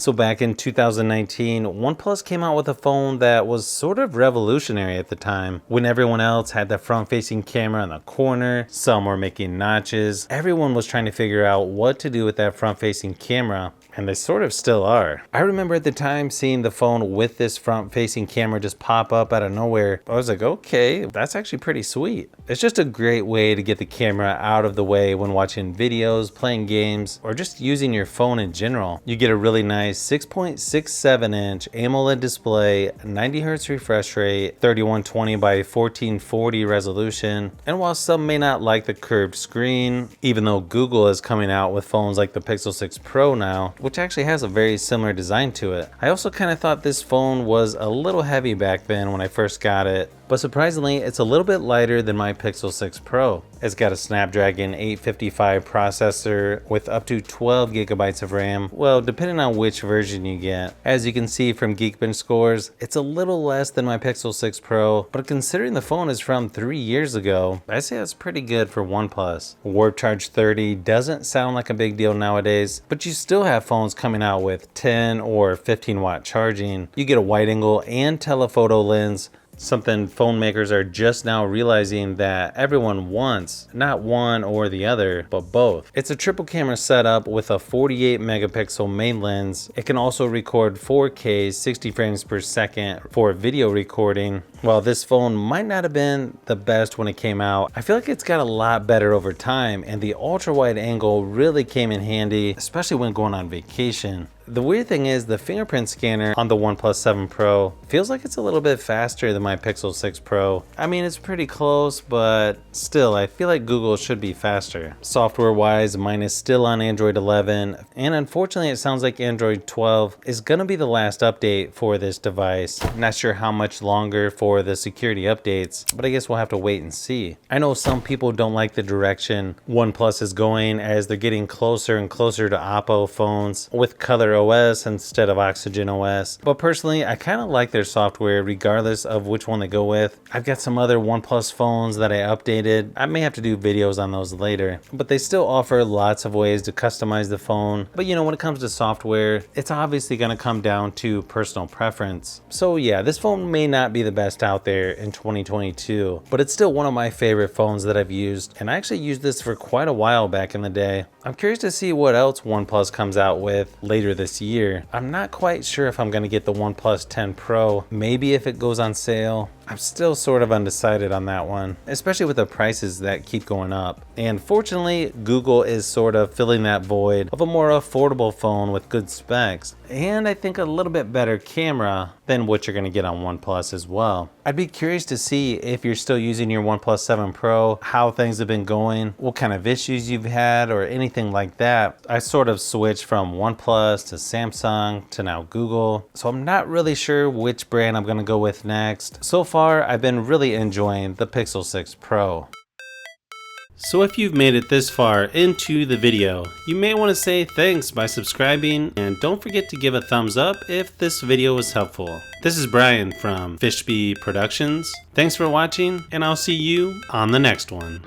So back in 2019, OnePlus came out with a phone that was sort of revolutionary at the time. When everyone else had the front-facing camera in the corner, some were making notches, everyone was trying to figure out what to do with that front-facing camera. And they sort of still are. I remember at the time seeing the phone with this front-facing camera just pop up out of nowhere. I was like, okay, that's actually pretty sweet. It's just a great way to get the camera out of the way when watching videos, playing games, or just using your phone in general. You get a really nice 6.67-inch AMOLED display, 90 Hz refresh rate, 3120 by 1440 resolution. And while some may not like the curved screen, even though Google is coming out with phones like the Pixel 6 Pro now, which actually has a very similar design to it. I also kind of thought this phone was a little heavy back then when I first got it, but surprisingly, it's a little bit lighter than my Pixel 6 Pro. It's got a Snapdragon 855 processor with up to 12 gigabytes of RAM, well, depending on which version you get. As you can see from Geekbench scores, it's a little less than my Pixel 6 Pro, but considering the phone is from 3 years ago, I say that's pretty good for OnePlus. Warp Charge 30 doesn't sound like a big deal nowadays, but you still have phones coming out with 10 or 15 watt charging. You get a wide angle and telephoto lens, something phone makers are just now realizing that everyone wants, not one or the other, but both. It's a triple camera setup with a 48 megapixel main lens. It can also record 4K 60 frames per second for video recording. While this phone might not have been the best when it came out, I feel like it's got a lot better over time, and the ultra wide angle really came in handy, especially when going on vacation. The weird thing is the fingerprint scanner on the OnePlus 7 Pro feels like it's a little bit faster than my Pixel 6 Pro. I mean, it's pretty close, but still, I feel like Google should be faster. Software-wise, mine is still on Android 11, and unfortunately, it sounds like Android 12 is gonna be the last update for this device. Not sure how much longer for the security updates, but I guess we'll have to wait and see. I know some people don't like the direction OnePlus is going as they're getting closer and closer to Oppo phones with color OS instead of Oxygen OS, but personally I kind of like their software regardless of which one they go with. I've got some other OnePlus phones that I updated. I may have to do videos on those later, but they still offer lots of ways to customize the phone. But you know, when it comes to software, it's obviously going to come down to personal preference. So yeah, this phone may not be the best out there in 2022, but it's still one of my favorite phones that I've used, and I actually used this for quite a while back in the day. I'm curious to see what else OnePlus comes out with later this year. I'm not quite sure if I'm going to get the OnePlus 10 Pro, maybe if it goes on sale. I'm still sort of undecided on that one, especially with the prices that keep going up. And fortunately, Google is sort of filling that void of a more affordable phone with good specs, and I think a little bit better camera than what you're going to get on OnePlus as well. I'd be curious to see if you're still using your OnePlus 7 Pro, how things have been going, what kind of issues you've had, or anything like that. I sort of switched from OnePlus to Samsung to now Google, so I'm not really sure which brand I'm going to go with next. So far, I've been really enjoying the Pixel 6 Pro. So if you've made it this far into the video, you may want to say thanks by subscribing, and don't forget to give a thumbs up if this video was helpful. This is Brian from Fishbee Productions. Thanks for watching, and I'll see you on the next one.